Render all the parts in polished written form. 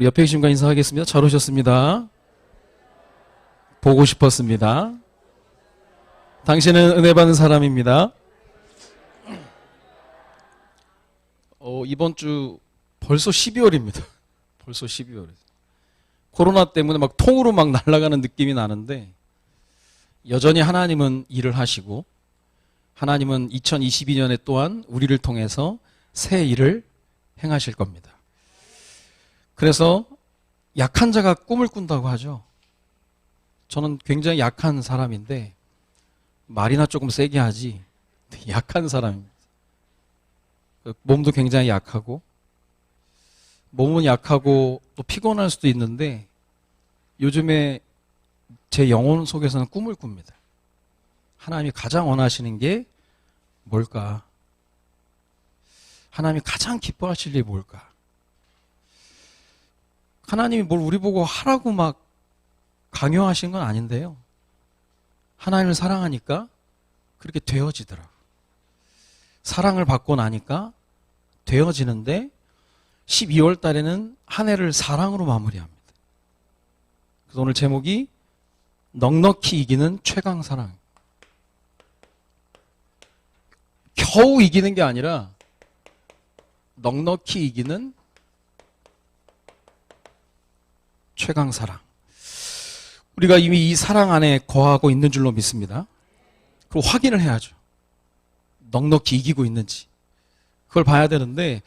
우리 옆에 계신 분 인사하겠습니다. 잘 오셨습니다. 보고 싶었습니다. 당신은 은혜 받는 사람입니다. 이번 주 벌써 12월입니다. 벌써 12월. 코로나 때문에 막 통으로 막 날아가는 느낌이 나는데 여전히 하나님은 일을 하시고 하나님은 2022년에 또한 우리를 통해서 새 일을 행하실 겁니다. 그래서 약한 자가 꿈을 꾼다고 하죠. 저는 굉장히 약한 사람인데 말이나 조금 세게 하지 약한 사람입니다. 몸도 굉장히 약하고 몸은 약하고 또 피곤할 수도 있는데 요즘에 제 영혼 속에서는 꿈을 꿉니다. 하나님이 가장 원하시는 게 뭘까? 하나님이 가장 기뻐하실 일이 뭘까? 하나님이 뭘 우리 보고 하라고 막 강요하신 건 아닌데요. 하나님을 사랑하니까 그렇게 되어지더라고요. 사랑을 받고 나니까 되어지는데 12월 달에는 한 해를 사랑으로 마무리합니다. 그래서 오늘 제목이 넉넉히 이기는 최강사랑. 겨우 이기는 게 아니라 넉넉히 이기는 최강사랑. 우리가 이미 이 사랑 안에 거하고 있는 줄로 믿습니다. 그리고 확인을 해야죠. 넉넉히 이기고 있는지. 그걸 봐야 되는데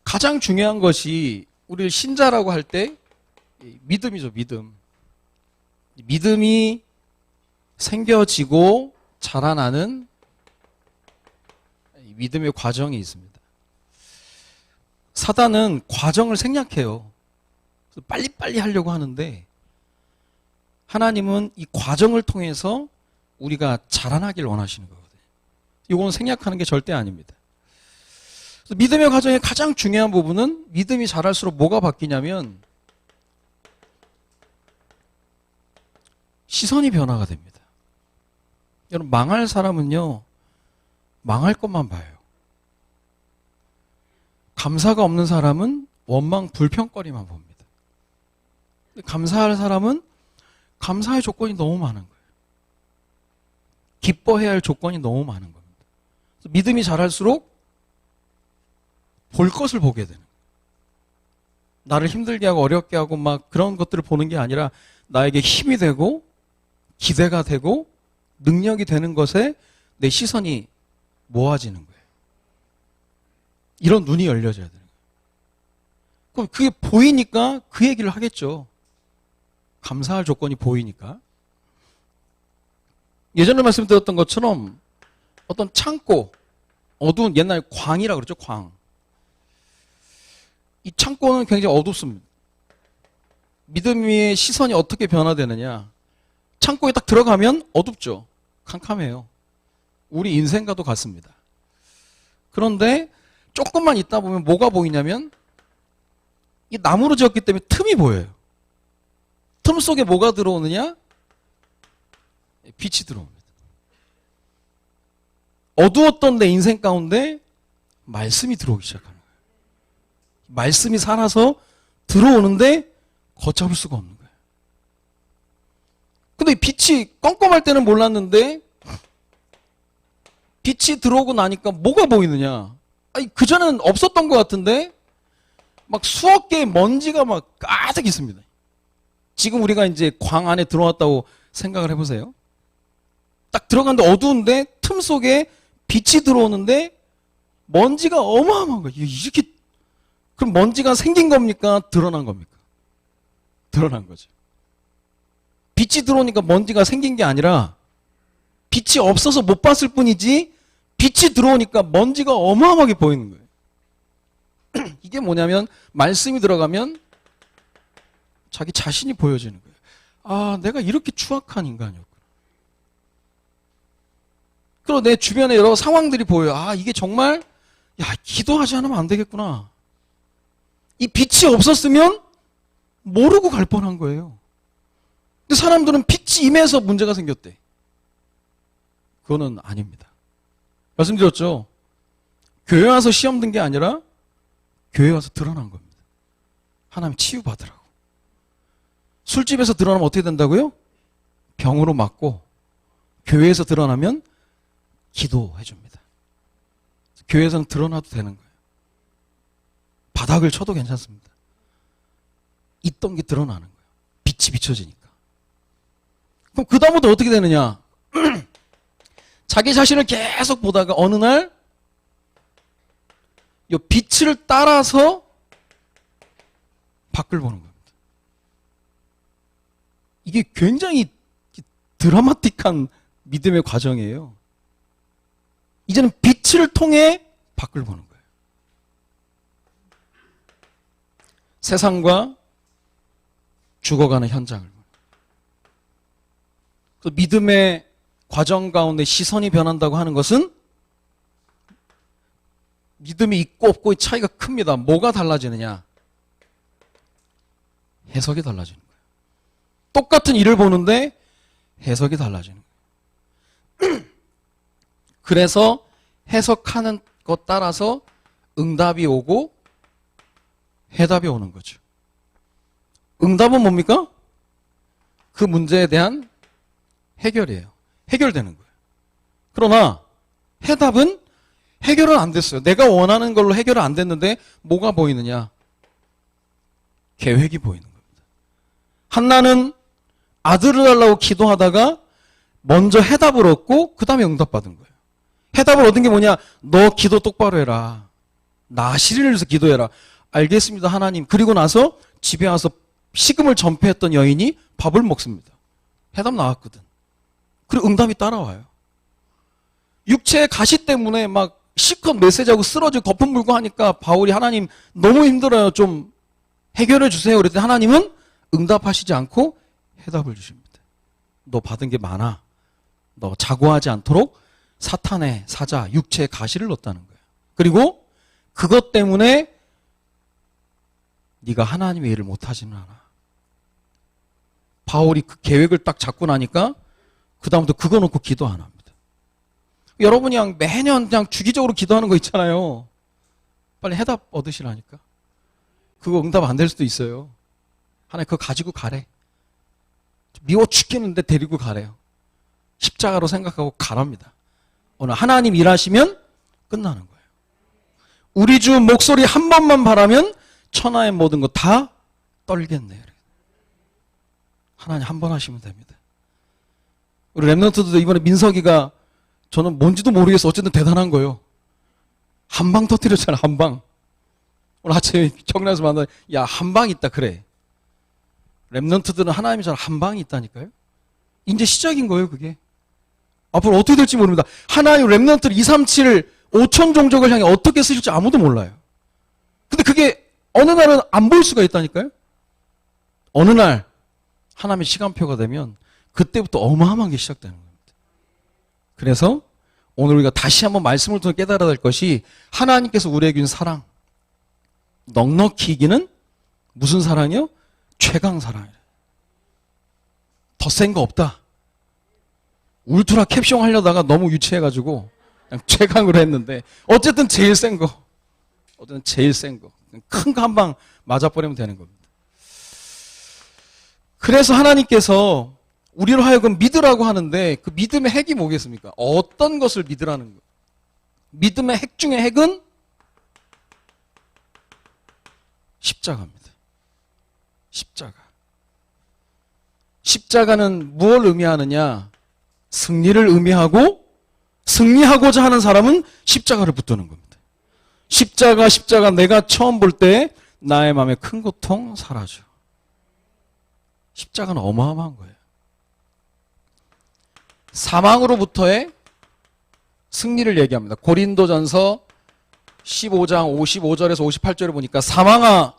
가장 중요한 것이 우리를 신자라고 할 때 믿음이죠. 믿음. 믿음이 생겨지고 자라나는 믿음의 과정이 있습니다. 사단은 과정을 생략해요. 빨리빨리 하려고 하는데 하나님은 이 과정을 통해서 우리가 자라나길 원하시는 거거든요. 이건 생략하는 게 절대 아닙니다. 그래서 믿음의 과정의 가장 중요한 부분은 믿음이 자랄수록 뭐가 바뀌냐면 시선이 변화가 됩니다. 여러분 망할 사람은요 망할 것만 봐요. 감사가 없는 사람은 원망 불평거리만 봅니다. 감사할 사람은 감사의 조건이 너무 많은 거예요. 기뻐해야 할 조건이 너무 많은 겁니다. 믿음이 자랄수록 볼 것을 보게 되는 거예요. 나를 힘들게 하고 어렵게 하고 막 그런 것들을 보는 게 아니라 나에게 힘이 되고 기대가 되고 능력이 되는 것에 내 시선이 모아지는 거예요. 이런 눈이 열려져야 되는 거예요. 그럼 그게 보이니까 그 얘기를 하겠죠. 감사할 조건이 보이니까. 예전에 말씀드렸던 것처럼 어떤 창고, 어두운 옛날 광이라고 그러죠. 광. 이 창고는 굉장히 어둡습니다. 믿음의 시선이 어떻게 변화되느냐. 창고에 딱 들어가면 어둡죠. 캄캄해요. 우리 인생과도 같습니다. 그런데 조금만 있다 보면 뭐가 보이냐면 이 나무로 지었기 때문에 틈이 보여요. 틈 속에 뭐가 들어오느냐? 빛이 들어옵니다. 어두웠던 내 인생 가운데 말씀이 들어오기 시작하는 거예요. 말씀이 살아서 들어오는데 걷잡을 수가 없는 거예요. 근데 빛이 껌껌할 때는 몰랐는데 빛이 들어오고 나니까 뭐가 보이느냐? 아니, 그전에는 없었던 것 같은데 막 수억 개의 먼지가 막 가득 있습니다. 지금 우리가 이제 광 안에 들어왔다고 생각을 해보세요. 딱 들어갔는데 어두운데 틈 속에 빛이 들어오는데 먼지가 어마어마한 거예요. 이렇게 그럼 먼지가 생긴 겁니까? 드러난 겁니까? 드러난 거죠. 빛이 들어오니까 먼지가 생긴 게 아니라 빛이 없어서 못 봤을 뿐이지 빛이 들어오니까 먼지가 어마어마하게 보이는 거예요. 이게 뭐냐면 말씀이 들어가면 자기 자신이 보여지는 거예요. 아, 내가 이렇게 추악한 인간이었구나. 그리고 내 주변에 여러 상황들이 보여요. 아, 이게 정말 기도하지 않으면 안 되겠구나. 이 빛이 없었으면 모르고 갈 뻔한 거예요. 근데 사람들은 빛이 임해서 문제가 생겼대. 그거는 아닙니다. 말씀드렸죠. 교회 와서 시험 든 게 아니라 교회 와서 드러난 겁니다. 하나님 치유받으라고. 술집에서 드러나면 어떻게 된다고요? 병으로 맞고, 교회에서 드러나면 기도해 줍니다. 교회에서는 드러나도 되는 거예요. 바닥을 쳐도 괜찮습니다. 있던 게 드러나는 거예요. 빛이 비춰지니까. 그럼 그 다음부터 어떻게 되느냐? 자기 자신을 계속 보다가 어느 날 이 빛을 따라서 밖을 보는 겁니다. 이게 굉장히 드라마틱한 믿음의 과정이에요. 이제는 빛을 통해 밖을 보는 거예요. 세상과 죽어가는 현장을. 그 믿음의 과정 가운데 시선이 변한다고 하는 것은 믿음이 있고 없고의 차이가 큽니다. 뭐가 달라지느냐? 해석이 달라지는 거예요. 똑같은 일을 보는데 해석이 달라지는 거예요. 그래서 해석하는 것 따라서 응답이 오고 해답이 오는 거죠. 응답은 뭡니까? 그 문제에 대한 해결이에요. 해결되는 거예요. 그러나 해답은 해결은 안 됐어요. 내가 원하는 걸로 해결은 안 됐는데 뭐가 보이느냐? 계획이 보이는 겁니다. 한나는 아들을 달라고 기도하다가 먼저 해답을 얻고 그 다음에 응답받은 거예요. 해답을 얻은 게 뭐냐? 너 기도 똑바로 해라. 나 시리를 위해서 기도해라. 알겠습니다, 하나님. 그리고 나서 집에 와서 식음을 전폐했던 여인이 밥을 먹습니다. 해답 나왔거든. 그리고 응답이 따라와요. 육체의 가시 때문에 막 실컷 메시지하고 쓰러지고 거품 물고 하니까 바울이 하나님 너무 힘들어요. 좀 해결해 주세요. 그랬더니 하나님은 응답하시지 않고 해답을 주십니다. 너 받은 게 많아. 너 자고하지 않도록 사탄의 사자, 육체의 가시를 넣었다는 거예요. 그리고 그것 때문에 네가 하나님의 일을 못하지는 않아. 바울이 그 계획을 딱 잡고 나니까 그 다음부터 그거 놓고 기도 안 합니다. 여러분이 그냥 매년 그냥 주기적으로 기도하는 거 있잖아요. 빨리 해답 얻으시라니까. 그거 응답 안 될 수도 있어요. 하나님 그거 가지고 가래. 미워 죽겠는데 데리고 가래요. 십자가로 생각하고 가랍니다. 오늘 하나님 일하시면 끝나는 거예요. 우리 주 목소리 한 번만 바라면 천하의 모든 거 다 떨겠네요. 하나님 한 번 하시면 됩니다. 우리 랩런트도 이번에 민석이가 저는 뭔지도 모르겠어. 어쨌든 대단한 거예요. 한 방 터뜨렸잖아, 한 방. 오늘 아침에 경남에서 만나, 야, 한 방 있다, 그래. 랩런트들은 하나님처럼 한 방이 있다니까요. 이제 시작인 거예요, 그게. 앞으로 어떻게 될지 모릅니다. 하나님 랩런트를 237 5천 종족을 향해 어떻게 쓰실지 아무도 몰라요. 근데 그게 어느 날은 안 보일 수가 있다니까요. 어느 날 하나님의 시간표가 되면 그때부터 어마어마한 게 시작되는 겁니다. 그래서 오늘 우리가 다시 한번 말씀을 통해 깨달아야 될 것이 하나님께서 우리에게 준 사랑. 넉넉히 이기는 무슨 사랑이요? 최강 사랑이에요. 더 센 거 없다. 울트라 캡숑 하려다가 너무 유치해가지고 그냥 최강으로 했는데 어쨌든 제일 센 거. 어쨌든 제일 센 거. 큰 거 한 방 맞아버리면 되는 겁니다. 그래서 하나님께서 우리로 하여금 믿으라고 하는데 그 믿음의 핵이 뭐겠습니까? 어떤 것을 믿으라는 거예요? 믿음의 핵 중에 핵은 십자가입니다. 십자가. 십자가는 무엇을 의미하느냐? 승리를 의미하고 승리하고자 하는 사람은 십자가를 붙드는 겁니다. 십자가 내가 처음 볼 때 나의 마음에 큰 고통 사라져. 십자가는 어마어마한 거예요. 사망으로부터의 승리를 얘기합니다. 고린도전서 15장 55절에서 58절을 보니까 사망아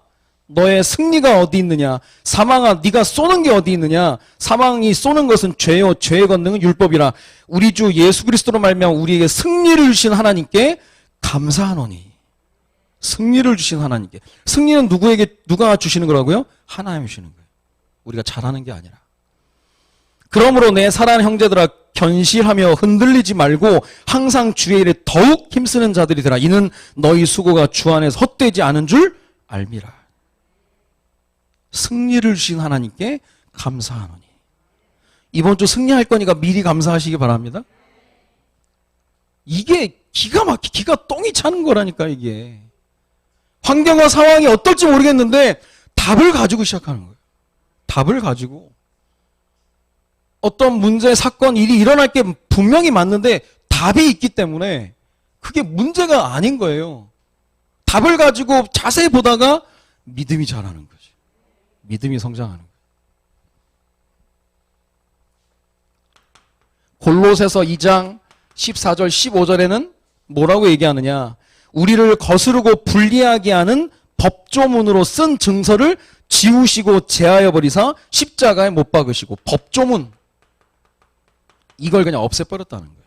너의 승리가 어디 있느냐? 사망아 네가 쏘는 게 어디 있느냐? 사망이 쏘는 것은 죄요 죄의 권능은 율법이라. 우리 주 예수 그리스도로 말미암아 우리에게 승리를 주신 하나님께 감사하노니. 승리를 주신 하나님께. 승리는 누가 주시는 거라고요? 하나님이 주시는 거예요. 우리가 잘하는 게 아니라. 그러므로 내 사랑하는 형제들아 견실하며 흔들리지 말고 항상 주의 일에 더욱 힘쓰는 자들이 되라. 이는 너희 수고가 주 안에서 헛되지 않은 줄 알미라. 승리를 주신 하나님께 감사하노니. 이번 주 승리할 거니까 미리 감사하시기 바랍니다. 이게 기가 똥이 차는 거라니까, 이게. 환경과 상황이 어떨지 모르겠는데 답을 가지고 시작하는 거예요. 답을 가지고. 어떤 문제, 사건, 일이 일어날 게 분명히 맞는데 답이 있기 때문에 그게 문제가 아닌 거예요. 답을 가지고 자세히 보다가 믿음이 자라는 거지. 믿음이 성장하는 거예요. 골로새서 2장 14절 15절에는 뭐라고 얘기하느냐. 우리를 거스르고 불리하게 하는 법조문으로 쓴 증서를 지우시고 제하여 버리사 십자가에 못 박으시고. 법조문, 이걸 그냥 없애버렸다는 거예요.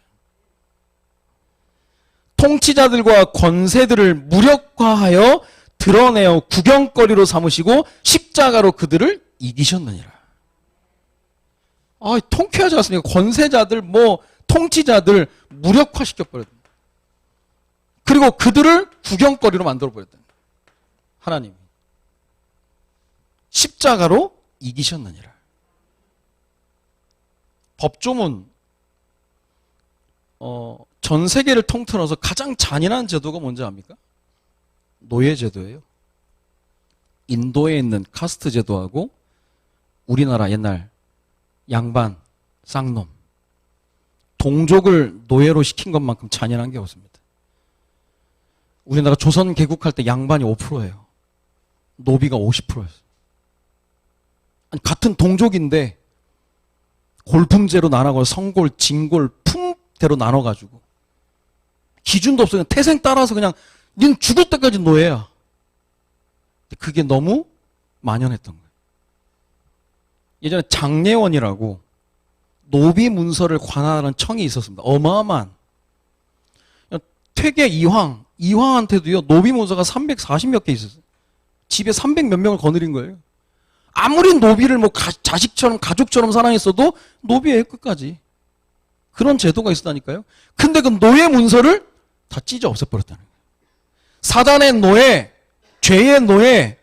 통치자들과 권세들을 무력화하여 드러내어 구경거리로 삼으시고 십자가로 그들을 이기셨느니라. 통쾌하지 않습니까? 권세자들, 통치자들 무력화시켜버렸다. 그리고 그들을 구경거리로 만들어버렸다. 하나님. 십자가로 이기셨느니라. 법조문, 전 세계를 통틀어서 가장 잔인한 제도가 뭔지 압니까? 노예제도예요. 인도에 있는 카스트 제도하고 우리나라 옛날 양반, 쌍놈, 동족을 노예로 시킨 것만큼 잔인한 게 없습니다. 우리나라 조선 개국할 때 양반이 5%예요. 노비가 50%였어요. 아니, 같은 동족인데 골품제로 나눠서 성골, 진골, 품대로 나눠가지고 기준도 없어요. 태생 따라서 그냥 닌 죽을 때까지 노예야. 그게 너무 만연했던 거예요. 예전에 장례원이라고 노비 문서를 관할하는 청이 있었습니다. 어마어마한. 퇴계 이황한테도요, 노비 문서가 340몇 개 있었어요. 집에 300 몇 명을 거느린 거예요. 아무리 노비를 자식처럼, 가족처럼 사랑했어도 노비예요, 끝까지. 그런 제도가 있었다니까요. 근데 그 노예 문서를 다 찢어 없애버렸다는 거예요. 사단의 노예, 죄의 노예,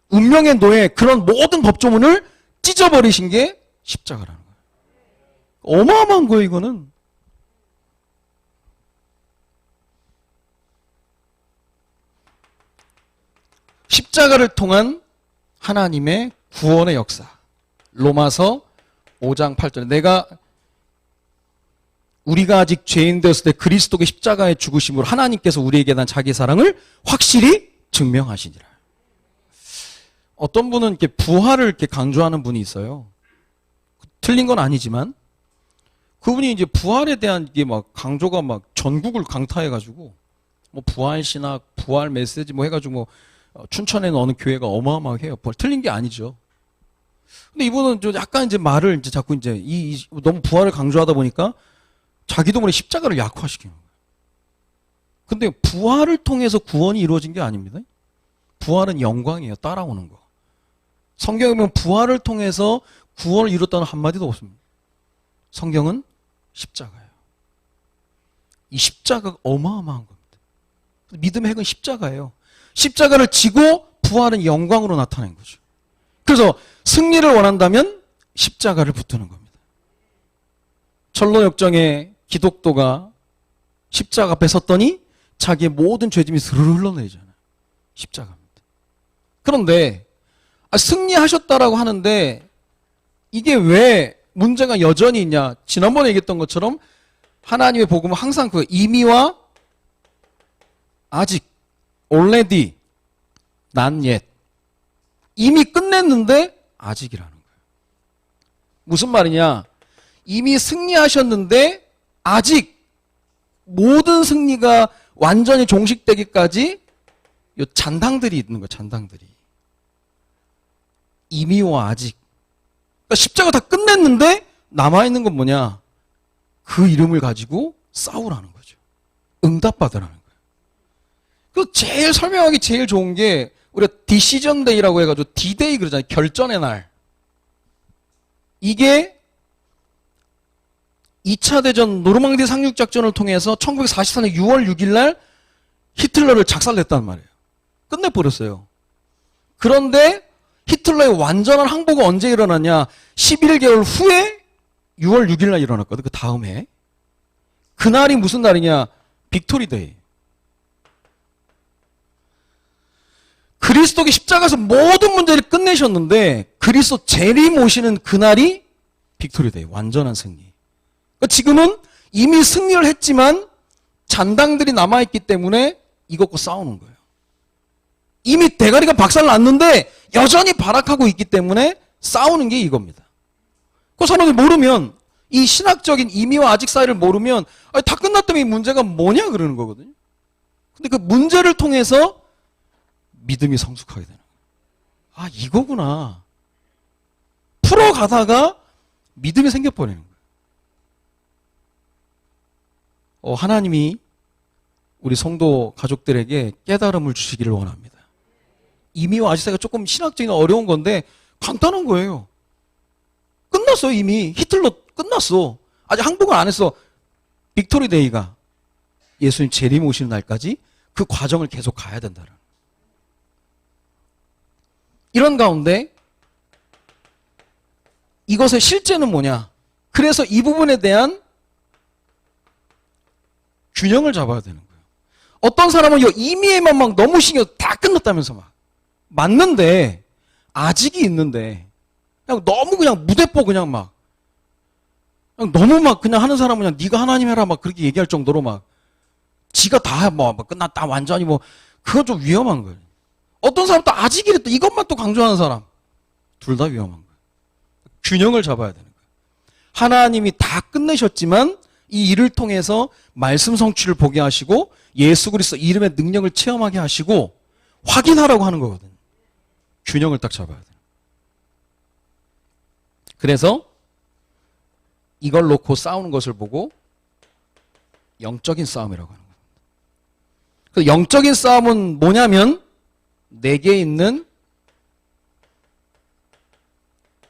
운명의 노예, 그런 모든 법조문을 찢어버리신 게 십자가라는 거예요. 어마어마한 거예요, 이거는. 십자가를 통한 하나님의 구원의 역사. 로마서 5장 8절에 우리가 아직 죄인 되었을 때 그리스도의 십자가의 죽으심으로 하나님께서 우리에게 난 자기 사랑을 확실히 증명하시니라. 어떤 분은 이렇게 부활을 이렇게 강조하는 분이 있어요. 틀린 건 아니지만 그분이 이제 부활에 대한 이게 강조가 전국을 강타해가지고 부활 신학, 부활 메시지 해가지고 춘천에 있는 어느 교회가 어마어마하게 해요. 틀린 게 아니죠. 근데 이분은 좀 약간 이제 말을 이제 자꾸 이제 너무 부활을 강조하다 보니까 자기도 모르게 십자가를 약화시키는 거예요. 근데 부활을 통해서 구원이 이루어진 게 아닙니다. 부활은 영광이에요. 따라오는 거. 성경에 보면 부활을 통해서 구원을 이뤘다는 한마디도 없습니다. 성경은 십자가예요. 이 십자가가 어마어마한 겁니다. 믿음의 핵은 십자가예요. 십자가를 지고 부활은 영광으로 나타낸 거죠. 그래서 승리를 원한다면 십자가를 붙드는 겁니다. 철로역정의 기독도가 십자가 앞에 섰더니 자기의 모든 죄짐이 스르르 흘러내리잖아요. 십자가입니다. 그런데 승리하셨다라고 하는데 이게 왜 문제가 여전히 있냐. 지난번에 얘기했던 것처럼 하나님의 복음은 항상 그 이미와 아직, already, not yet. 이미 끝냈는데 아직이라는 거예요. 무슨 말이냐. 이미 승리하셨는데 아직 모든 승리가 완전히 종식되기까지 요 잔당들이 있는 거예요. 잔당들이. 이미와 아직. 그러니까 십자가 다 끝냈는데 남아있는 건 뭐냐. 그 이름을 가지고 싸우라는 거죠. 응답받으라는 거예요. 그 제일 설명하기 제일 좋은 게 우리가 디시전 데이라고 해가지고 D-Day 그러잖아요. 결전의 날. 이게 2차 대전 노르망디 상륙작전을 통해서 1944년 6월 6일 날 히틀러를 작살냈단 말이에요. 끝내버렸어요. 그런데 히틀러의 완전한 항복은 언제 일어났냐? 11개월 후에 6월 6일 날 일어났거든. 그 다음 해. 그날이 무슨 날이냐? 빅토리 데이. 그리스도의 십자가에서 모든 문제를 끝내셨는데 그리스도 재림 오시는 그날이 빅토리 데이. 완전한 승리. 그러니까 지금은 이미 승리를 했지만 잔당들이 남아있기 때문에 이것과 싸우는 거예요. 이미 대가리가 박살났는데 여전히 발악하고 있기 때문에 싸우는 게 이겁니다. 그 사람이 모르면 이 신학적인 임의와 아직 사이를 모르면 다 끝났다면 이 문제가 뭐냐 그러는 거거든요. 근데 그 문제를 통해서 믿음이 성숙하게 되는 거예요. 아, 이거구나. 풀어가다가 믿음이 생겨버리는 거예요. 하나님이 우리 성도 가족들에게 깨달음을 주시기를 원합니다. 임의와 아직 사이가 조금 신학적인 어려운 건데 간단한 거예요. 끝났어. 이미 히틀러 끝났어. 아직 항복을 안 했어. 빅토리 데이가 예수님 재림 오시는 날까지 그 과정을 계속 가야 된다는. 이런 가운데 이것의 실제는 뭐냐? 그래서 이 부분에 대한 균형을 잡아야 되는 거예요. 어떤 사람은 임의에만 막 너무 신경 다 끝났다면서 막 맞는데 아직이 있는데 그냥 너무 그냥 무대뽀 그냥 막 그냥 너무 막 그냥 하는 사람은 그냥 네가 하나님 해라 막 그렇게 얘기할 정도로 막 지가 다 뭐 끝났다 완전히 뭐 그건 좀 위험한 거예요. 어떤 사람 또 아직이래 또 이것만 또 강조하는 사람 둘 다 위험한 거예요. 균형을 잡아야 되는 거예요. 하나님이 다 끝내셨지만 이 일을 통해서 말씀 성취를 보게 하시고 예수 그리스도 이름의 능력을 체험하게 하시고 확인하라고 하는 거거든요. 균형을 딱 잡아야 돼요. 그래서 이걸 놓고 싸우는 것을 보고 영적인 싸움이라고 하는 거예요. 그 영적인 싸움은 뭐냐면 내게 있는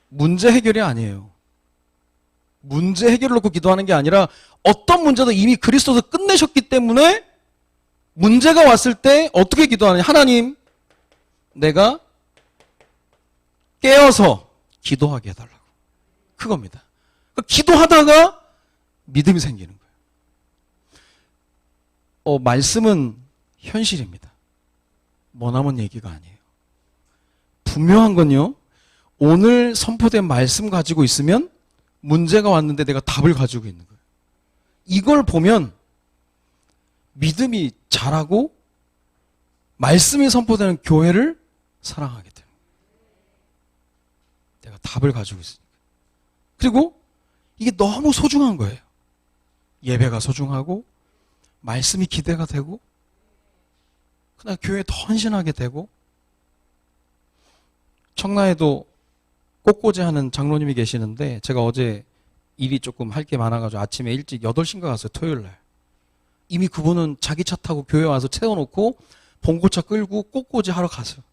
문제 해결이 아니에요. 문제 해결을 놓고 기도하는 게 아니라 어떤 문제도 이미 그리스도에서 끝내셨기 때문에 문제가 왔을 때 어떻게 기도하느냐. 하나님, 내가 깨어서 기도하게 해달라고. 그겁니다. 그러니까 기도하다가 믿음이 생기는 거예요. 말씀은 현실입니다. 머나먼 얘기가 아니에요. 분명한 건요. 오늘 선포된 말씀 가지고 있으면 문제가 왔는데 내가 답을 가지고 있는 거예요. 이걸 보면 믿음이 자라고 말씀이 선포되는 교회를 사랑하게 돼요. 내가 답을 가지고 있으니까. 그리고 이게 너무 소중한 거예요. 예배가 소중하고 말씀이 기대가 되고 그날 교회에 더 헌신하게 되고 청라에도 꽃꽂이 하는 장로님이 계시는데 제가 어제 일이 조금 할 게 많아가지고 아침에 일찍 8시인가 갔어요. 토요일날. 이미 그분은 자기 차 타고 교회 와서 채워놓고 봉고차 끌고 꽃꽂이 하러 가셨어요.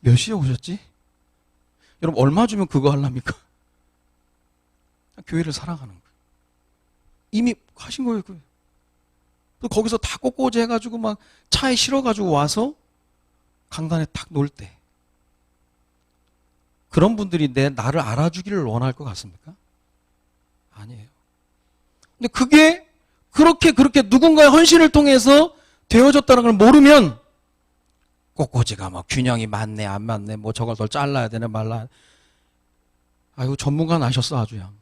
몇 시에 오셨지? 여러분 얼마 주면 그거 하랍니까? 교회를 사랑하는 거예요. 이미 하신 거예요. 또 거기서 다 꽃꽂이 해가지고 막 차에 실어가지고 와서 강단에 탁 놓을 때 그런 분들이 나를 알아주기를 원할 것 같습니까? 아니에요. 근데 그게 그렇게 누군가의 헌신을 통해서 되어졌다는 걸 모르면 꽃꽂이가 막 균형이 맞네 안 맞네 뭐 저걸 더 잘라야 되네 말라. 아이고 전문가 나셨어 아주야.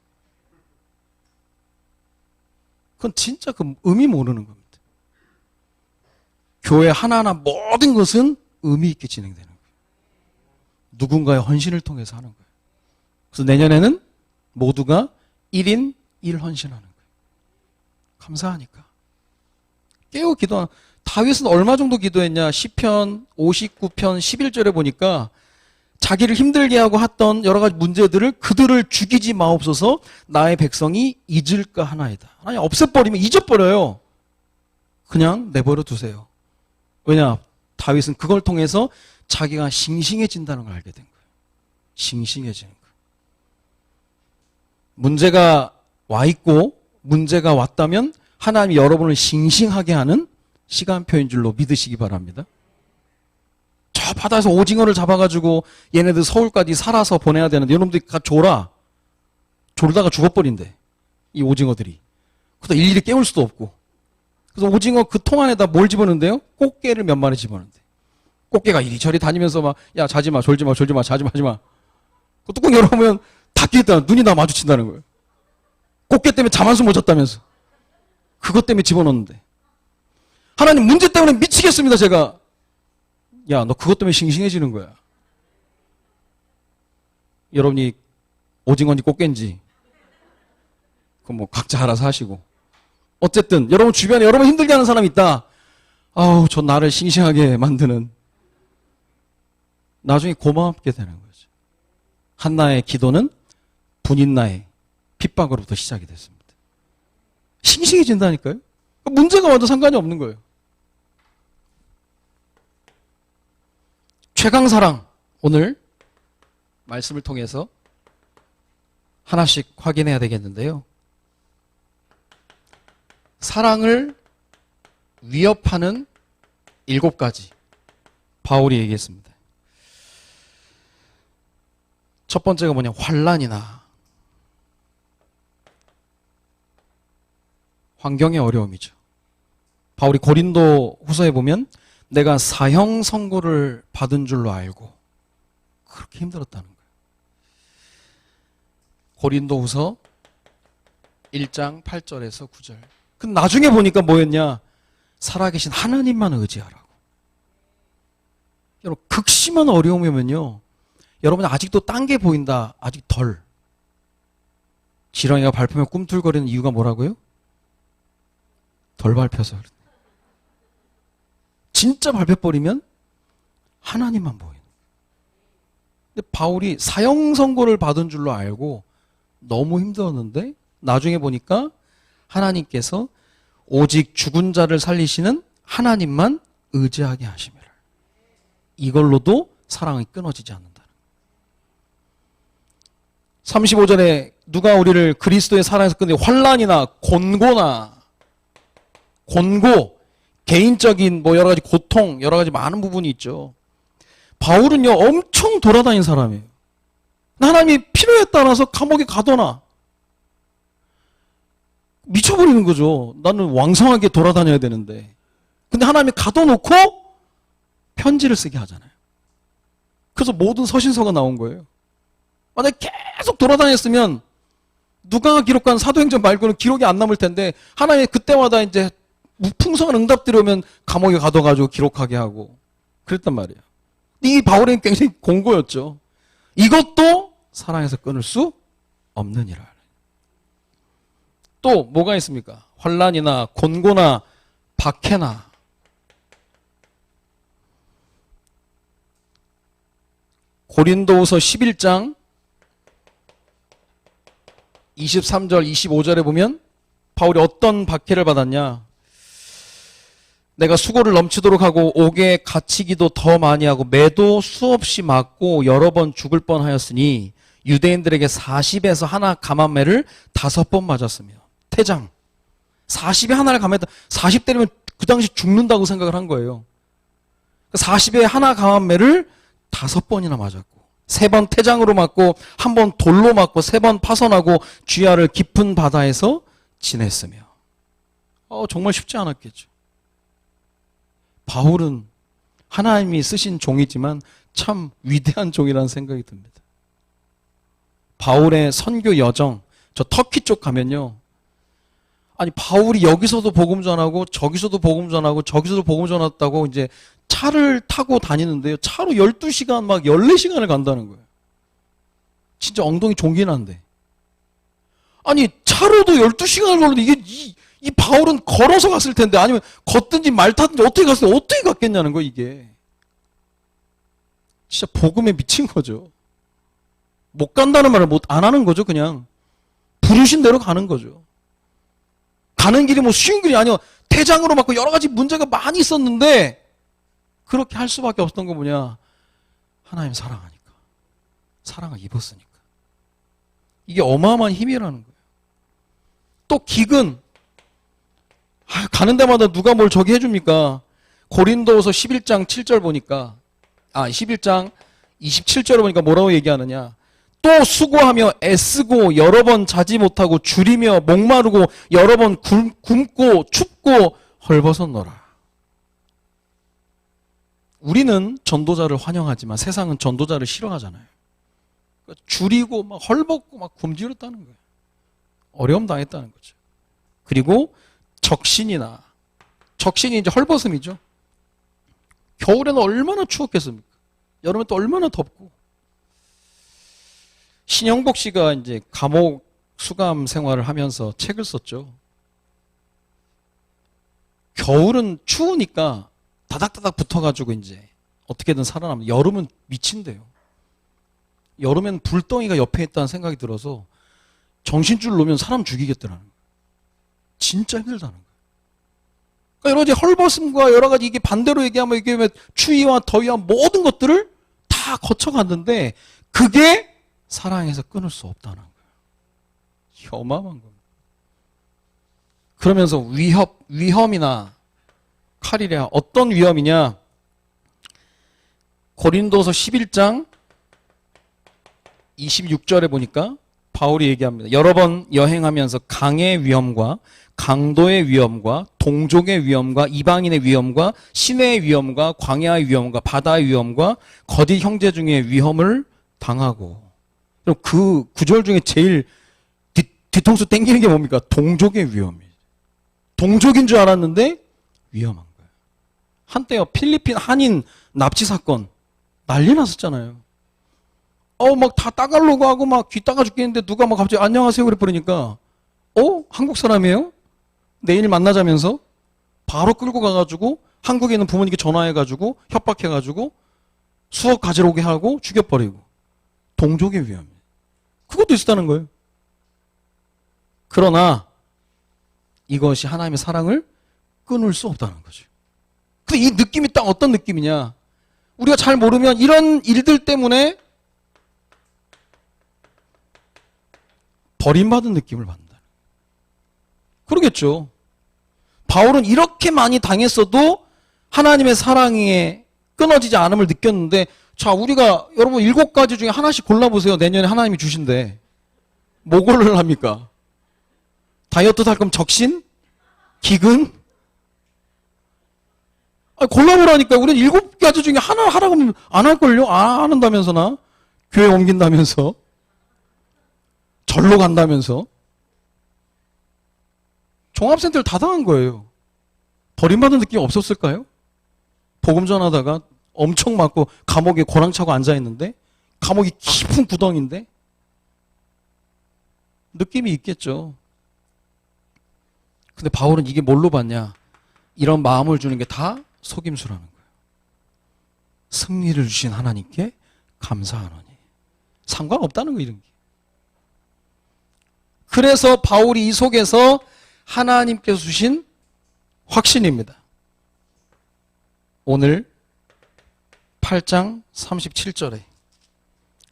그건 진짜 그 의미 모르는 겁니다. 교회 하나하나 모든 것은 의미 있게 진행되는 거예요. 누군가의 헌신을 통해서 하는 거예요. 그래서 내년에는 모두가 1인 1헌신하는 거예요. 감사하니까. 깨우 기도. 다윗은 얼마 정도 기도했냐? 시편 59편 11절에 보니까 자기를 힘들게 하고 했던 여러 가지 문제들을 그들을 죽이지 마옵소서 나의 백성이 잊을까 하나이다. 아니 없애버리면 잊어버려요. 그냥 내버려 두세요. 왜냐? 다윗은 그걸 통해서 자기가 싱싱해진다는 걸 알게 된 거예요. 싱싱해지는 거예요. 문제가 와 있고 문제가 왔다면 하나님이 여러분을 싱싱하게 하는 시간표인 줄로 믿으시기 바랍니다. 저 바다에서 오징어를 잡아가지고 얘네들 서울까지 살아서 보내야 되는데 여러분들이 졸아. 졸다가 죽어버린대. 이 오징어들이. 그래서 일일이 깨울 수도 없고. 그래서 오징어 그 통 안에다 뭘 집어넣는데요? 꽃게를 몇 마리 집어넣는데. 꽃게가 이리저리 다니면서 막, 야, 자지 마, 졸지 마, 졸지 마, 자지 마, 하지 마. 그 뚜껑 열어보면 다 끼있다. 눈이 다 마주친다는 거예요. 꽃게 때문에 잠 한숨 못 잤다면서. 그것 때문에 집어넣는데. 하나님 문제 때문에 미치겠습니다, 제가. 야, 너 그것 때문에 싱싱해지는 거야. 여러분이 오징어인지 꽃게인지, 그건 뭐 각자 알아서 하시고. 어쨌든, 여러분 주변에 여러분 힘들게 하는 사람이 있다. 아우, 저 나를 싱싱하게 만드는. 나중에 고맙게 되는 거죠. 한나의 기도는 분인나의 핍박으로부터 시작이 됐습니다. 싱싱해진다니까요? 문제가 와도 상관이 없는 거예요. 최강사랑, 오늘 말씀을 통해서 하나씩 확인해야 되겠는데요. 사랑을 위협하는 7가지 바울이 얘기했습니다. 첫 번째가 뭐냐? 환난이나 환경의 어려움이죠. 바울이 고린도 후서에 보면 내가 사형 선고를 받은 줄로 알고 그렇게 힘들었다는 거예요. 고린도 후서 1장 8절에서 9절. 그 나중에 보니까 뭐였냐? 살아계신 하나님만 의지하라고. 여러분, 극심한 어려움이면요. 여러분 아직도 딴 게 보인다. 아직 덜. 지렁이가 밟히면 꿈틀거리는 이유가 뭐라고요? 덜 밟혀서. 진짜 밟혀버리면 하나님만 보이는. 근데 바울이 사형 선고를 받은 줄로 알고 너무 힘들었는데 나중에 보니까 하나님께서 오직 죽은 자를 살리시는 하나님만 의지하게 하심이라. 이걸로도 사랑이 끊어지지 않는다. 35절에 누가 우리를 그리스도의 사랑에서 끊는 환난이나 곤고나 곤고 개인적인 뭐 여러 가지 고통 여러 가지 많은 부분이 있죠. 바울은요 엄청 돌아다닌 사람이에요. 하나님이 필요에 따라서 감옥에 가거나 미쳐버리는 거죠. 나는 왕성하게 돌아다녀야 되는데. 근데 하나님이 가둬놓고 편지를 쓰게 하잖아요. 그래서 모든 서신서가 나온 거예요. 만약에 계속 돌아다녔으면 누가 기록한 사도행전 말고는 기록이 안 남을 텐데 하나님이 그때마다 이제 풍성한 응답들이 오면 감옥에 가둬가지고 기록하게 하고 그랬단 말이에요. 이 바울은 굉장히 공고였죠. 이것도 사랑에서 끊을 수 없느니라. 또 뭐가 있습니까? 환난이나 곤고나 박해나. 고린도후서 11장 23절 25절에 보면 바울이 어떤 박해를 받았냐? 내가 수고를 넘치도록 하고 옥에 갇히기도 더 많이 하고 매도 수없이 맞고 여러 번 죽을 뻔하였으니 유대인들에게 40에서 하나 감한매를 5번 맞았으며 태장 40에 하나를 감했다. 40 때리면 그 당시 죽는다고 생각을 한 거예요. 40에 하나 감한매를 5번이나 맞았고 3번 태장으로 맞고 1번 돌로 맞고 3번 파선하고 쥐야를 깊은 바다에서 지냈으며 정말 쉽지 않았겠죠. 바울은 하나님이 쓰신 종이지만 참 위대한 종이라는 생각이 듭니다. 바울의 선교 여정, 저 터키 쪽 가면요. 아니 바울이 여기서도 복음 전하고 저기서도 복음 전하고 저기서도 복음 전했다고 이제 차를 타고 다니는데요. 차로 12시간 막 14시간을 간다는 거예요. 진짜 엉덩이 종기 난데. 아니 차로도 12시간을 걸리는데 이게 이 바울은 걸어서 갔을 텐데 아니면 걷든지 말 타든지 어떻게 갔어요? 어떻게 갔겠냐는 거 이게. 진짜 복음에 미친 거죠. 못 간다는 말을 안 하는 거죠. 그냥 부르신 대로 가는 거죠. 가는 길이 뭐 쉬운 길이 아니요. 태장으로 맞고 여러 가지 문제가 많이 있었는데 그렇게 할 수밖에 없었던 건 뭐냐. 하나님 사랑하니까. 사랑을 입었으니까. 이게 어마어마한 힘이라는 거예요. 또 기근. 가는 데마다 누가 뭘 저기 해줍니까? 고린도후서 11장 7절 보니까 11장 27절에 보니까 뭐라고 얘기하느냐. 또 수고하며 애쓰고 여러 번 자지 못하고 줄이며 목마르고 여러 번 굶고 춥고 헐벗었노라. 우리는 전도자를 환영하지만 세상은 전도자를 싫어하잖아요. 그러니까 줄이고 막 헐벗고 막 굶주렸다는 거예요. 어려움 당했다는 거죠. 그리고 적신이 이제 헐벗음이죠. 겨울에는 얼마나 추웠겠습니까? 여름에 또 얼마나 덥고. 신영복 씨가 이제 감옥 수감 생활을 하면서 책을 썼죠. 겨울은 추우니까 다닥다닥 붙어가지고 이제 어떻게든 살아남는. 여름은 미친대요. 여름엔 불덩이가 옆에 있다는 생각이 들어서 정신줄 놓으면 사람 죽이겠더라는 거예요. 진짜 힘들다는 거예요. 그러니까 여러 가지 헐벗음과 여러 가지 이게 반대로 얘기하면 이게 추위와 더위와 모든 것들을 다 거쳐갔는데 그게 사랑에서 끊을 수 없다는 거예요. 어마어마한 겁니다. 그러면서 위험이나 칼이랴. 어떤 위험이냐? 고린도서 11장 26절에 보니까 바울이 얘기합니다. 여러 번 여행하면서 강의 위험과 강도의 위험과 동족의 위험과 이방인의 위험과 시내의 위험과 광야의 위험과 바다의 위험과 거짓 형제 중에 위험을 당하고. 그 구절 중에 제일 뒤통수 땡기는 게 뭡니까? 동족의 위험이에요. 동족인 줄 알았는데 위험한 거예요. 한때요, 필리핀 한인 납치 사건 난리 났었잖아요. 막 다 따가려고 하고 막 귀 따가 죽겠는데 누가 막 갑자기 안녕하세요 그래 버리니까 한국 사람이에요? 내일 만나자면서 바로 끌고 가가지고 한국에 있는 부모님께 전화해가지고 협박해가지고 수억 가지러 오게 하고 죽여버리고. 동족의 위험. 그것도 있었다는 거예요. 그러나 이것이 하나님의 사랑을 끊을 수 없다는 거죠. 근데 이 느낌이 딱 어떤 느낌이냐. 우리가 잘 모르면 이런 일들 때문에 버림받은 느낌을 받는다. 그러겠죠. 바울은 이렇게 많이 당했어도 하나님의 사랑에 끊어지지 않음을 느꼈는데, 자, 우리가 여러분 7가지 중에 하나씩 골라보세요. 내년에 하나님이 주신대. 뭐 고르랍니까? 다이어트 할 거면 적신? 기근? 골라보라니까. 우리는 7가지 중에 하나 하라고 하면 안 할걸요? 안 한다면서 나? 교회 옮긴다면서? 절로 간다면서? 종합센터를 다 당한 거예요. 버림받은 느낌이 없었을까요? 복음 전하다가 엄청 맞고 감옥에 고랑 차고 앉아있는데, 감옥이 깊은 구덩인데 느낌이 있겠죠. 근데 바울은 이게 뭘로 봤냐? 이런 마음을 주는 게 다 속임수라는 거예요. 승리를 주신 하나님께 감사하노니. 상관없다는 거예요, 이런 게. 그래서 바울이 이 속에서 하나님께서 주신 확신입니다. 오늘 8장 37절에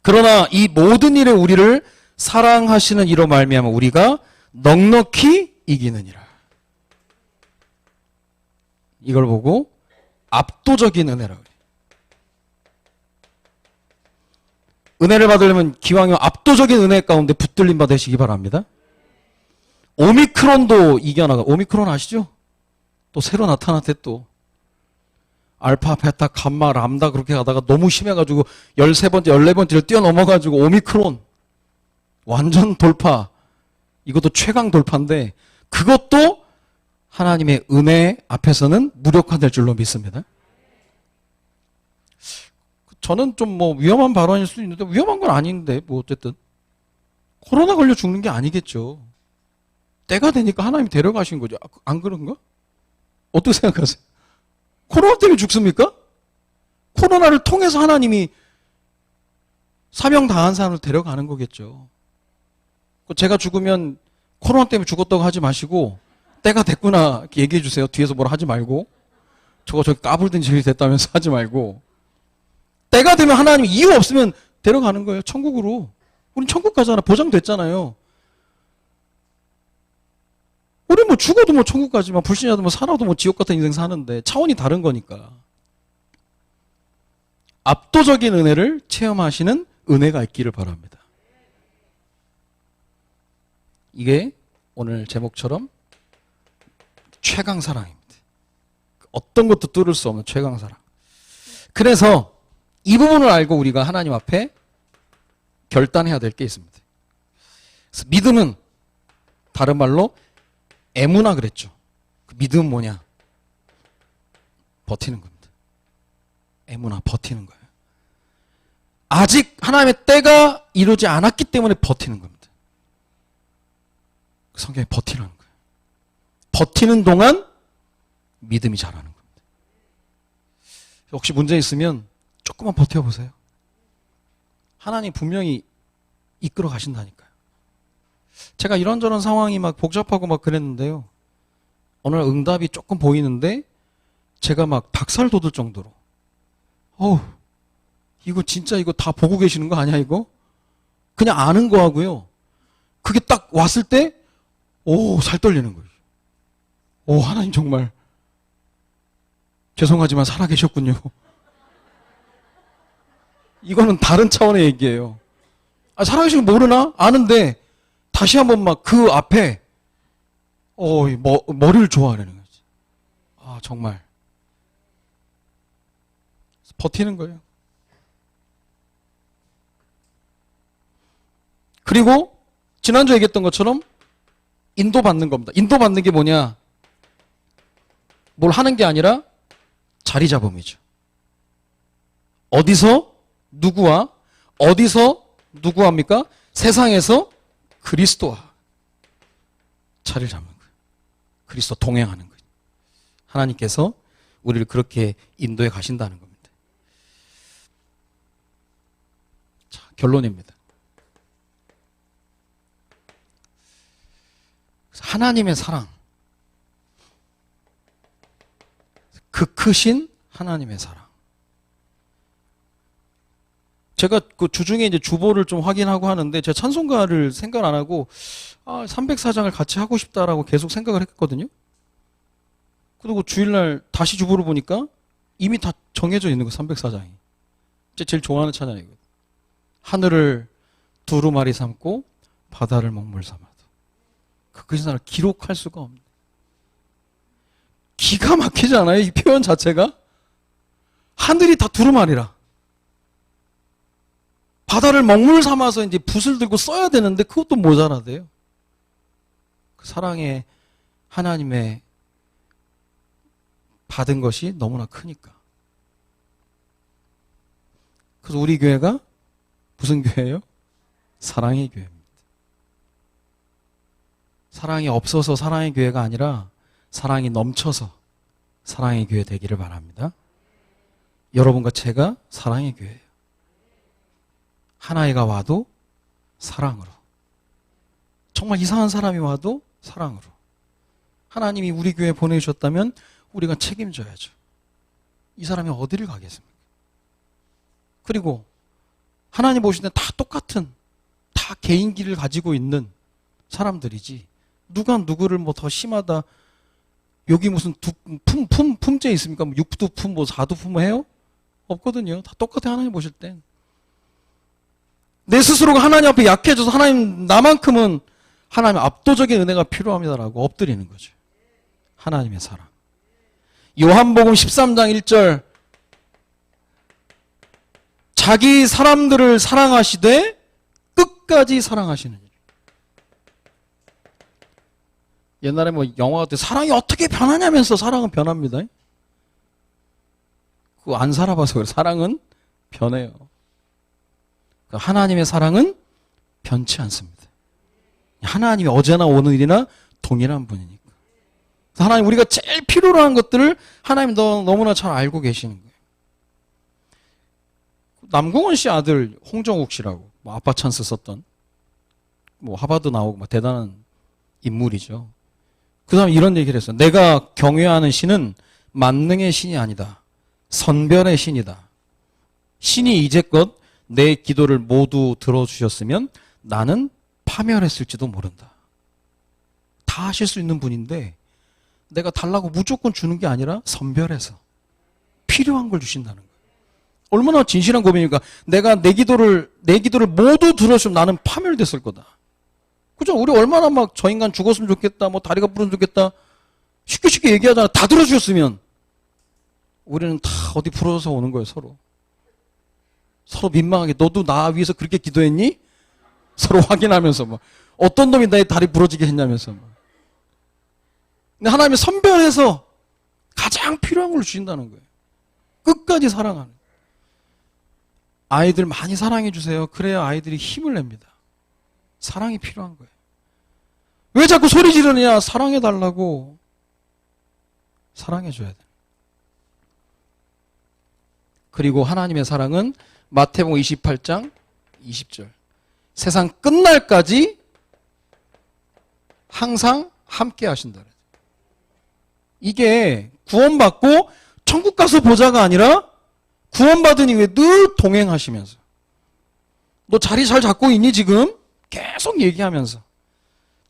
그러나 이 모든 일에 우리를 사랑하시는 이로 말미암아 우리가 넉넉히 이기느니라. 이걸 보고 압도적인 은혜라고 해요. 은혜를 받으려면 기왕이면 압도적인 은혜 가운데 붙들림 받으시기 바랍니다. 오미크론도 이겨나가. 오미크론 아시죠? 또 새로 나타났대 또. 알파, 베타, 감마, 람다 그렇게 가다가 너무 심해가지고 13번째, 14번째를 뛰어넘어가지고 오미크론. 완전 돌파. 이것도 최강 돌파인데 그것도 하나님의 은혜 앞에서는 무력화될 줄로 믿습니다. 저는 좀 위험한 발언일 수도 있는데 위험한 건 아닌데 어쨌든 코로나 걸려 죽는 게 아니겠죠. 때가 되니까 하나님이 데려가신 거죠. 안 그런가? 어떻게 생각하세요? 코로나 때문에 죽습니까? 코로나를 통해서 하나님이 사명 당한 사람을 데려가는 거겠죠. 제가 죽으면 코로나 때문에 죽었다고 하지 마시고 때가 됐구나 이렇게 얘기해 주세요. 뒤에서 뭐라 하지 말고 저기 까불던 일이 됐다면서 하지 말고 때가 되면 하나님이 이유 없으면 데려가는 거예요. 천국으로. 우린 천국 가잖아. 보장됐잖아요. 우리 죽어도 천국 가지만 불신자도 살아도 지옥 같은 인생 사는데 차원이 다른 거니까. 압도적인 은혜를 체험하시는 은혜가 있기를 바랍니다. 이게 오늘 제목처럼 최강사랑입니다. 어떤 것도 뚫을 수 없는 최강사랑. 그래서 이 부분을 알고 우리가 하나님 앞에 결단해야 될 게 있습니다. 그래서 믿음은 다른 말로 에무나 그랬죠. 그 믿음은 뭐냐? 버티는 겁니다. 에무나, 버티는 거예요. 아직 하나님의 때가 이루지 않았기 때문에 버티는 겁니다. 성경에 버티라는 거예요. 버티는 동안 믿음이 자라는 겁니다. 혹시 문제 있으면 조금만 버텨보세요. 하나님 분명히 이끌어 가신다니까요. 제가 이런저런 상황이 막 복잡하고 막 그랬는데요. 어느 날 응답이 조금 보이는데 제가 막 닭살 돋을 정도로 이거 진짜 이거 다 보고 계시는 거 아니야 이거? 그냥 아는 거하고요. 그게 딱 왔을 때 살 떨리는 거예요. 하나님 정말 죄송하지만 살아계셨군요. 이거는 다른 차원의 얘기예요. 살아계신 거 모르나? 아는데 다시 한번 막 그 앞에 머리를 좋아하려는 거지. 정말 버티는 거예요. 그리고 지난주에 얘기했던 것처럼 인도받는 겁니다. 인도받는 게 뭐냐? 뭘 하는 게 아니라 자리 잡음이죠. 어디서 누구와 합니까? 세상에서 그리스도와 자리를 잡는 거예요. 그리스도 동행하는 거예요. 하나님께서 우리를 그렇게 인도해 가신다는 겁니다. 자, 결론입니다. 하나님의 사랑, 그 크신 하나님의 사랑. 제가 그 주중에 이제 주보를 좀 확인하고 하는데 제가 찬송가를 생각 안 하고 304장을 같이 하고 싶다라고 계속 생각을 했거든요. 그리고 주일날 다시 주보를 보니까 이미 다 정해져 있는 거 304장이. 제일 좋아하는 찬양이거든요. 하늘을 두루마리 삼고 바다를 먹물 삼아도 그 크신 사랑을 기록할 수가 없네. 기가 막히지 않아요? 이 표현 자체가? 하늘이 다 두루마리라. 바다를 먹물 삼아서 이제 붓을 들고 써야 되는데 그것도 모자라대요. 그 사랑의 하나님의 받은 것이 너무나 크니까. 그래서 우리 교회가 무슨 교회예요? 사랑의 교회입니다. 사랑이 없어서 사랑의 교회가 아니라 사랑이 넘쳐서 사랑의 교회 되기를 바랍니다. 여러분과 제가 사랑의 교회예요. 하나이가 와도 사랑으로. 정말 이상한 사람이 와도 사랑으로. 하나님이 우리 교회에 보내주셨다면 우리가 책임져야죠. 이 사람이 어디를 가겠습니까? 그리고 하나님 보실 때 다 똑같은, 다 개인기를 가지고 있는 사람들이지 누가 누구를 뭐 더 심하다, 여기 무슨 품제 있습니까? 뭐 육두품, 뭐 사두품 해요? 없거든요. 다 똑같아. 하나님 보실 땐. 내 스스로가 하나님 앞에 약해져서 하나님 나만큼은 하나님 압도적인 은혜가 필요합니다라고 엎드리는 거죠. 하나님의 사랑. 요한복음 13장 1절 자기 사람들을 사랑하시되 끝까지 사랑하시는 일. 옛날에 뭐 영화 같은 사랑이 어떻게 변하냐면서 사랑은 변합니다. 그거 안 살아봐서 그래. 사랑은 변해요. 하나님의 사랑은 변치 않습니다. 하나님이 어제나 오늘이나 동일한 분이니까. 하나님 우리가 제일 필요로 하는 것들을 하나님 너무나 잘 알고 계시는 거예요. 남궁원 씨 아들 홍정욱 씨라고 뭐 아빠 찬스 썼던 뭐 하버드 나오고 막 대단한 인물이죠. 그 사람이 이런 얘기를 했어요. 내가 경외하는 신은 만능의 신이 아니다. 선별의 신이다. 신이 이제껏 내 기도를 모두 들어주셨으면 나는 파멸했을지도 모른다. 다 하실 수 있는 분인데 내가 달라고 무조건 주는 게 아니라 선별해서 필요한 걸 주신다는 거예요. 얼마나 진실한 고백입니까? 내가 내 기도를 모두 들어주면 나는 파멸됐을 거다. 그죠? 우리 얼마나 막 저 인간 죽었으면 좋겠다, 뭐 다리가 부러졌으면 좋겠다. 쉽게 얘기하잖아. 다 들어주셨으면. 우리는 다 어디 부러져서 오는 거예요, 서로. 서로 민망하게. 너도 나 위해서 그렇게 기도했니? 서로 확인하면서 막. 어떤 놈이 나의 다리 부러지게 했냐면서 막. 근데 하나님이 선별해서 가장 필요한 걸 주신다는 거예요. 끝까지 사랑하는. 아이들 많이 사랑해 주세요. 그래야 아이들이 힘을 냅니다. 사랑이 필요한 거예요. 왜 자꾸 소리 지르느냐? 사랑해 달라고. 사랑해 줘야 돼. 그리고 하나님의 사랑은 마태복음 28장 20절. 세상 끝날까지 항상 함께 하신다. 이게 구원받고 천국 가서 보자가 아니라 구원받은 이후에 늘 동행하시면서. 너 자리 잘 잡고 있니 지금? 계속 얘기하면서.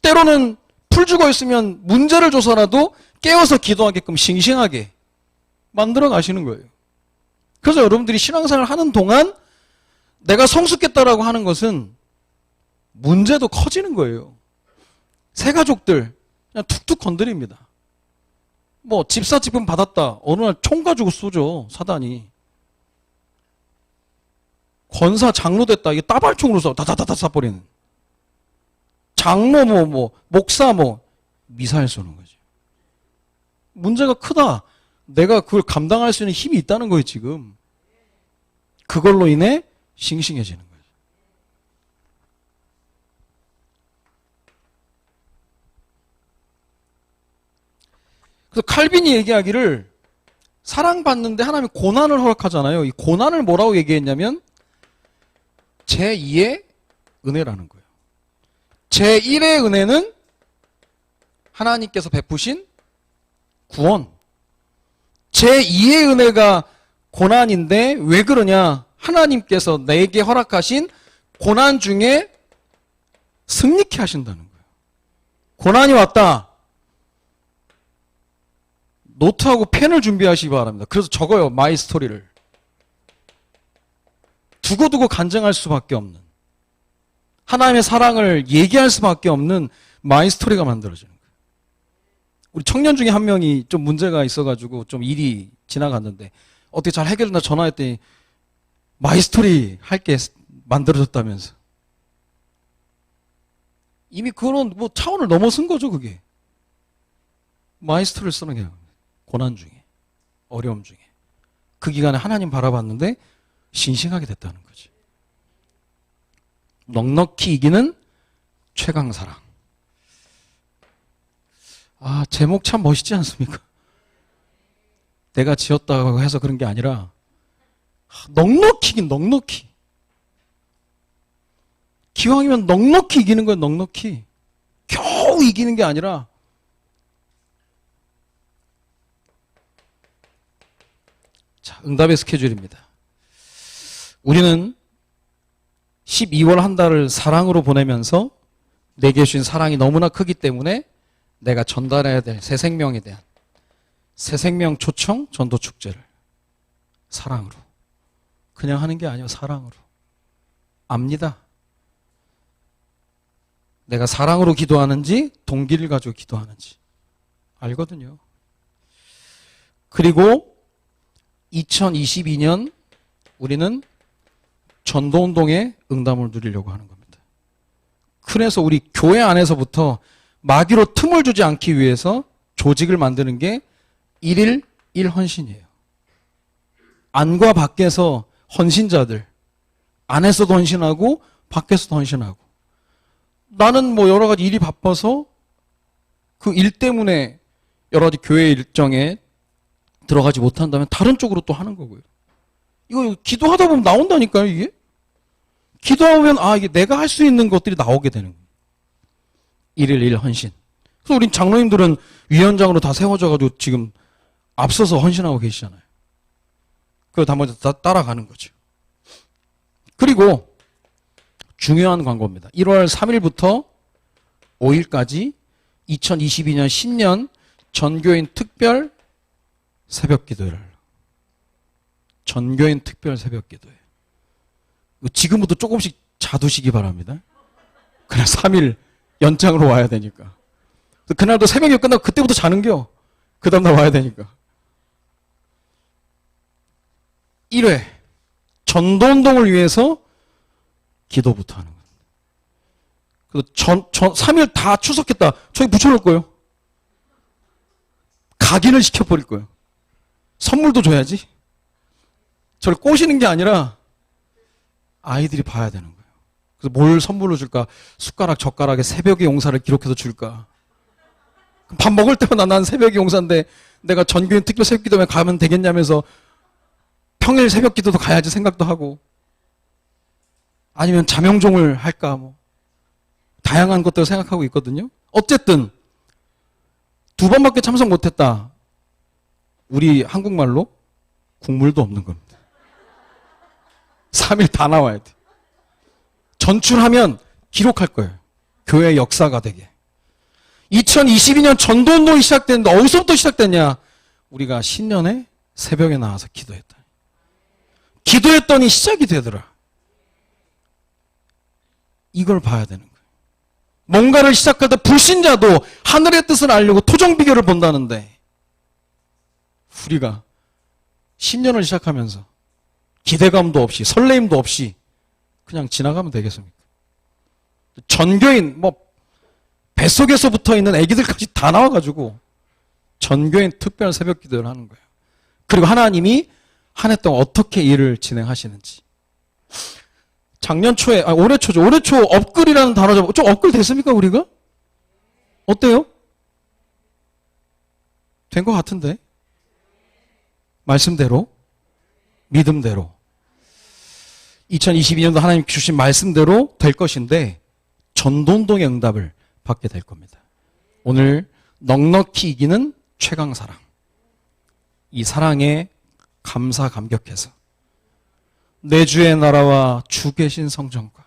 때로는 풀 죽어 있으면 문제를 줘서라도 깨워서 기도하게끔 싱싱하게 만들어 가시는 거예요. 그래서 여러분들이 신앙생활을 하는 동안 내가 성숙했다라고 하는 것은 문제도 커지는 거예요. 새 가족들 그냥 툭툭 건드립니다. 뭐 집사 지분 받았다. 어느 날 총 가지고 쏘죠. 사단이. 권사 장로 됐다. 이게 따발총으로 쏴. 다다다다 쏴버리는. 장로 목사 미사일 쏘는 거지. 문제가 크다. 내가 그걸 감당할 수 있는 힘이 있다는 거예요, 지금. 그걸로 인해 싱싱해지는 거예요. 그래서 칼빈이 얘기하기를 사랑받는데 하나님이 고난을 허락하잖아요. 이 고난을 뭐라고 얘기했냐면 제2의 은혜라는 거예요. 제1의 은혜는 하나님께서 베푸신 구원. 제2의 은혜가 고난인데 왜 그러냐? 하나님께서 내게 허락하신 고난 중에 승리케 하신다는 거예요. 고난이 왔다. 노트하고 펜을 준비하시기 바랍니다. 그래서 적어요. 마이 스토리를. 두고두고 간증할 수밖에 없는, 하나님의 사랑을 얘기할 수밖에 없는 마이 스토리가 만들어지는 거예요. 우리 청년 중에 한 명이 좀 문제가 있어가지고 좀 일이 지나갔는데 어떻게 잘 해결된다 전화했더니 마이 스토리 할게 만들어졌다면서. 이미 그런 뭐 차원을 넘어선 거죠, 그게. 마이 스토리를 쓰는 게 고난 중에, 어려움 중에. 그 기간에 하나님 바라봤는데 싱싱하게 됐다는 거지. 넉넉히 이기는 최강사랑. 아, 제목 참 멋있지 않습니까? 내가 지었다고 해서 그런 게 아니라 넉넉히 이긴, 넉넉히. 기왕이면 넉넉히 이기는 거예요, 넉넉히. 겨우 이기는 게 아니라. 자, 응답의 스케줄입니다. 우리는 12월 한 달을 사랑으로 보내면서 내게 주신 사랑이 너무나 크기 때문에 내가 전달해야 될 새 생명에 대한 새 생명 초청 전도 축제를 사랑으로, 그냥 하는 게 아니에요. 사랑으로. 압니다. 내가 사랑으로 기도하는지 동기를 가지고 기도하는지 알거든요. 그리고 2022년 우리는 전도운동의 응답을 누리려고 하는 겁니다. 그래서 우리 교회 안에서부터 마귀로 틈을 주지 않기 위해서 조직을 만드는 게 1일 1헌신이에요. 안과 밖에서 헌신자들, 안에서도 헌신하고 밖에서도 헌신하고. 나는 뭐 여러 가지 일이 바빠서 그 일 때문에 여러 가지 교회 일정에 들어가지 못한다면 다른 쪽으로 또 하는 거고요. 이거 기도하다 보면 나온다니까요, 이게. 기도하면 이게 내가 할 수 있는 것들이 나오게 되는 거예요. 1일 1 헌신. 그래서 우리 장로님들은 위원장으로 다 세워져가지고 지금 앞서서 헌신하고 계시잖아요. 그거 다 먼저 따라가는 거죠. 그리고 중요한 광고입니다. 1월 3일부터 5일까지 2022년 신년 전교인 특별 새벽 기도회를 전교인 특별 새벽 기도예요. 지금부터 조금씩 자두시기 바랍니다. 그냥 3일 연장으로 와야 되니까. 그날도 새벽에 끝나고 그때부터 자는겨. 그 다음날 와야 되니까. 1회 전도운동을 위해서 기도부터 하는 거예요. 그래서 3일 다 추석했다. 저기 붙여놓을 거예요. 각인을 시켜버릴 거예요. 선물도 줘야지. 저를 꼬시는 게 아니라 아이들이 봐야 되는 거예요. 그래서 뭘 선물로 줄까? 숟가락, 젓가락에 새벽의 용사를 기록해서 줄까? 밥 먹을 때마다 난 새벽의 용사인데 내가 전교인 특별 새벽 기도에 가면 되겠냐면서 평일 새벽 기도도 가야지 생각도 하고, 아니면 자명종을 할까, 뭐 다양한 것들을 생각하고 있거든요. 어쨌든 2번밖에 참석 못했다. 우리 한국말로 국물도 없는 겁니다. 3일 다 나와야 돼. 전출하면 기록할 거예요. 교회 역사가 되게. 2022년 전도운동이 시작됐는데 어디서부터 시작됐냐? 우리가 신년에 새벽에 나와서 기도했다. 기도했더니 시작이 되더라. 이걸 봐야 되는 거예요. 뭔가를 시작할 때 불신자도 하늘의 뜻을 알려고 토종 비결을 본다는데, 우리가 신년을 시작하면서 기대감도 없이 설레임도 없이 그냥 지나가면 되겠습니까? 전교인, 뱃속에서 붙어있는 애기들까지 다 나와가지고 전교인 특별 새벽 기도를 하는 거예요. 그리고 하나님이 한 해 동안 어떻게 일을 진행하시는지. 작년 초에, 올해 초죠. 올해 초 업글이라는 단어 좀 업글 됐습니까, 우리가? 어때요? 된 것 같은데? 말씀대로? 믿음대로. 2022년도 하나님 주신 말씀대로 될 것인데, 전도운동의 응답을 받게 될 겁니다. 오늘 넉넉히 이기는 최강사랑. 이 사랑에 감사 감격해서 내 주의 나라와 주 계신 성전과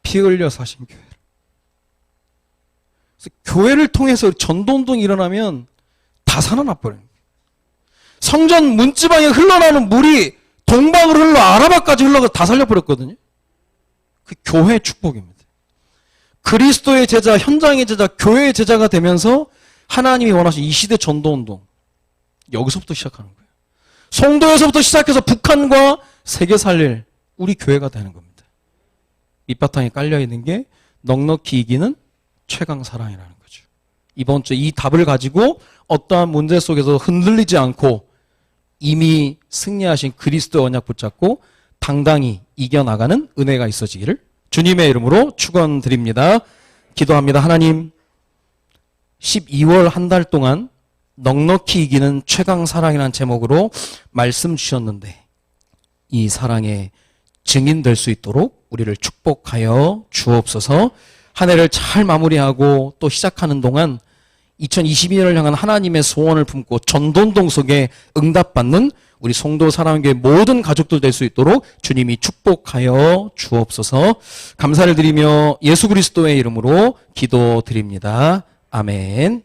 피 흘려 사신 교회를, 그래서 교회를 통해서 전도운동이 일어나면 다 살아나버려요. 성전 문지방에 흘러나오는 물이 동방으로 흘러 아라바까지 흘러가 다 살려버렸거든요. 그 교회의 축복입니다. 그리스도의 제자, 현장의 제자, 교회의 제자가 되면서 하나님이 원하신 이 시대 전도운동, 여기서부터 시작하는 거예요. 송도에서부터 시작해서 북한과 세계 살릴 우리 교회가 되는 겁니다. 밑바탕에 깔려있는 게 넉넉히 이기는 최강 사랑이라는 거죠. 이번 주 이 답을 가지고 어떠한 문제 속에서 흔들리지 않고 이미 승리하신 그리스도의 언약 붙잡고 당당히 이겨나가는 은혜가 있어지기를 주님의 이름으로 축원드립니다. 기도합니다. 하나님, 12월 한 달 동안 넉넉히 이기는 최강 사랑이라는 제목으로 말씀 주셨는데, 이 사랑의 증인 될 수 있도록 우리를 축복하여 주옵소서. 한 해를 잘 마무리하고 또 시작하는 동안 2022년을 향한 하나님의 소원을 품고 전도운동 속에 응답받는 우리 송도 사랑교회 모든 가족들 될 수 있도록 주님이 축복하여 주옵소서. 감사를 드리며 예수 그리스도의 이름으로 기도드립니다. 아멘.